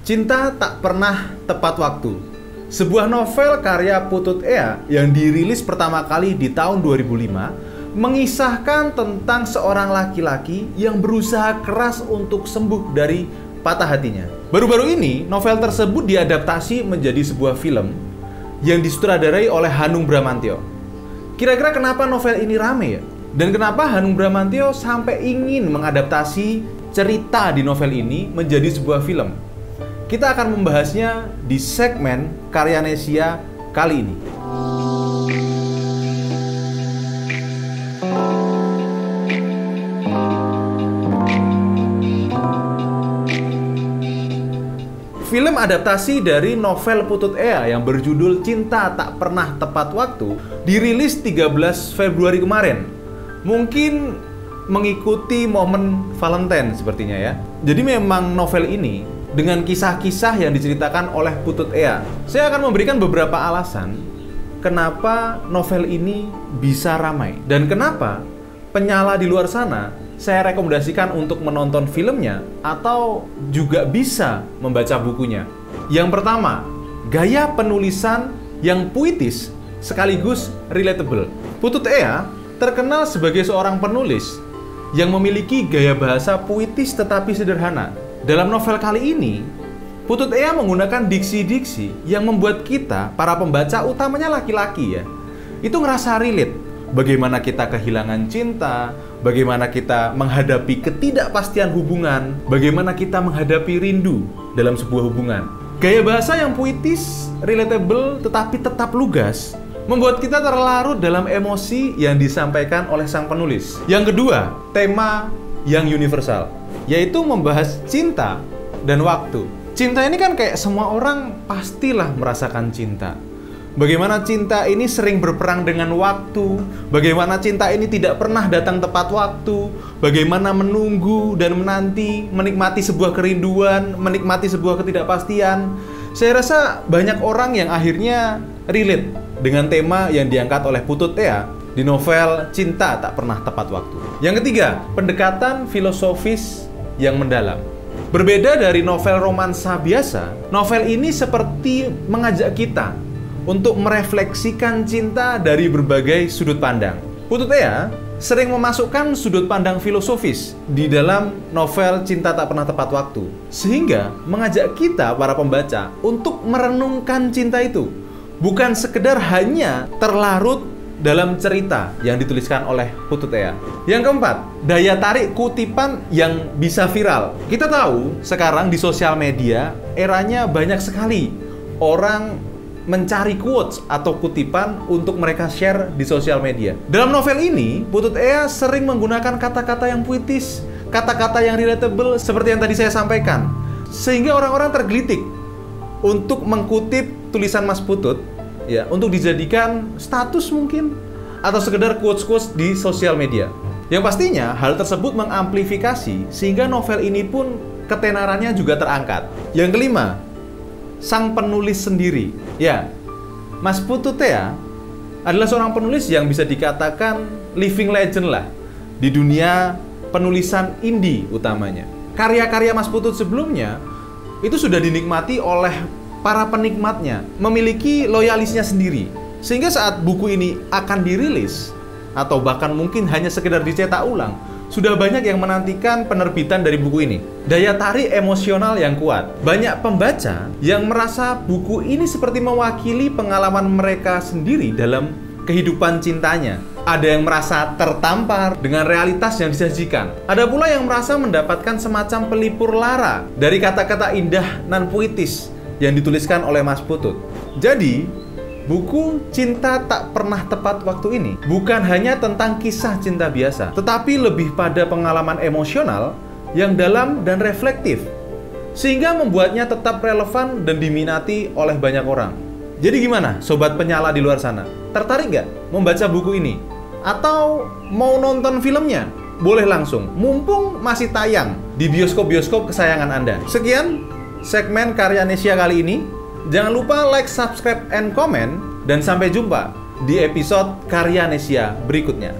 Cinta Tak Pernah Tepat Waktu, sebuah novel karya Putut Ea yang dirilis pertama kali di tahun 2005, mengisahkan tentang seorang laki-laki yang berusaha keras untuk sembuh dari patah hatinya. Baru-baru ini, novel tersebut diadaptasi menjadi sebuah film yang disutradarai oleh Hanung Bramantyo. Kira-kira kenapa novel ini rame ya? Dan kenapa Hanung Bramantyo sampai ingin mengadaptasi cerita di novel ini menjadi sebuah film? Kita akan membahasnya di segmen Karyanesia kali ini. Film adaptasi dari novel Putut Ea yang berjudul Cinta Tak Pernah Tepat Waktu dirilis 13 Februari kemarin. Mungkin mengikuti momen Valentine sepertinya ya. Jadi memang novel ini dengan kisah-kisah yang diceritakan oleh Putut Ea. Saya akan memberikan beberapa alasan kenapa novel ini bisa ramai dan kenapa penyala di luar sana saya rekomendasikan untuk menonton filmnya atau juga bisa membaca bukunya. Yang pertama, gaya penulisan yang puitis sekaligus relatable. Putut Ea terkenal sebagai seorang penulis yang memiliki gaya bahasa puitis tetapi sederhana. Dalam novel kali ini, Putut Ea menggunakan diksi-diksi yang membuat kita, para pembaca utamanya laki-laki ya, itu ngerasa relate. Bagaimana kita kehilangan cinta, bagaimana kita menghadapi ketidakpastian hubungan, bagaimana kita menghadapi rindu dalam sebuah hubungan. Gaya bahasa yang puitis, relatable, tetapi tetap lugas, membuat kita terlarut dalam emosi yang disampaikan oleh sang penulis. Yang kedua, tema yang universal, yaitu membahas cinta dan waktu. Cinta ini kan kayak semua orang pastilah merasakan cinta. Bagaimana cinta ini sering berperang dengan waktu, bagaimana cinta ini tidak pernah datang tepat waktu, bagaimana menunggu dan menanti, menikmati sebuah kerinduan, menikmati sebuah ketidakpastian. Saya rasa banyak orang yang akhirnya relate dengan tema yang diangkat oleh Putut Ea di novel Cinta Tak Pernah Tepat Waktu. Yang ketiga, pendekatan filosofis yang mendalam. Berbeda dari novel romansa biasa, novel ini seperti mengajak kita untuk merefleksikan cinta dari berbagai sudut pandang. Putut Ea sering memasukkan sudut pandang filosofis di dalam novel Cinta Tak Pernah Tepat Waktu, sehingga mengajak kita, para pembaca, untuk merenungkan cinta itu, bukan sekedar hanya terlarut dalam cerita yang dituliskan oleh Putut Ea. Yang keempat, daya tarik kutipan yang bisa viral. Kita tahu sekarang di sosial media eranya banyak sekali orang mencari quotes atau kutipan untuk mereka share di sosial media. Dalam novel ini, Putut Ea sering menggunakan kata-kata yang puitis, kata-kata yang relatable seperti yang tadi saya sampaikan, sehingga orang-orang tergelitik untuk mengkutip tulisan Mas Putut ya, untuk dijadikan status mungkin atau sekedar quotes-quotes di sosial media. Yang pastinya hal tersebut mengamplifikasi sehingga novel ini pun ketenarannya juga terangkat. Yang kelima, sang penulis sendiri. Ya, Mas Putut Ea adalah seorang penulis yang bisa dikatakan living legend lah di dunia penulisan indie utamanya. Karya-karya Mas Putut sebelumnya itu sudah dinikmati oleh para penikmatnya, memiliki loyalisnya sendiri. Sehingga saat buku ini akan dirilis, atau bahkan mungkin hanya sekedar dicetak ulang, sudah banyak yang menantikan penerbitan dari buku ini. Daya tarik emosional yang kuat. Banyak pembaca yang merasa buku ini seperti mewakili pengalaman mereka sendiri dalam kehidupan cintanya. Ada yang merasa tertampar dengan realitas yang disajikan. Ada pula yang merasa mendapatkan semacam pelipur lara dari kata-kata indah nan puitis yang dituliskan oleh Mas Putut. Jadi, buku Cinta Tak Pernah Tepat Waktu ini bukan hanya tentang kisah cinta biasa, tetapi lebih pada pengalaman emosional yang dalam dan reflektif, sehingga membuatnya tetap relevan dan diminati oleh banyak orang. Jadi gimana, sobat penyala di luar sana? Tertarik nggak membaca buku ini? Atau mau nonton filmnya? Boleh langsung, mumpung masih tayang di bioskop-bioskop kesayangan Anda. Sekian segmen Karyanesia kali ini. Jangan lupa like, subscribe, and comment. Dan sampai jumpa di episode Karyanesia berikutnya.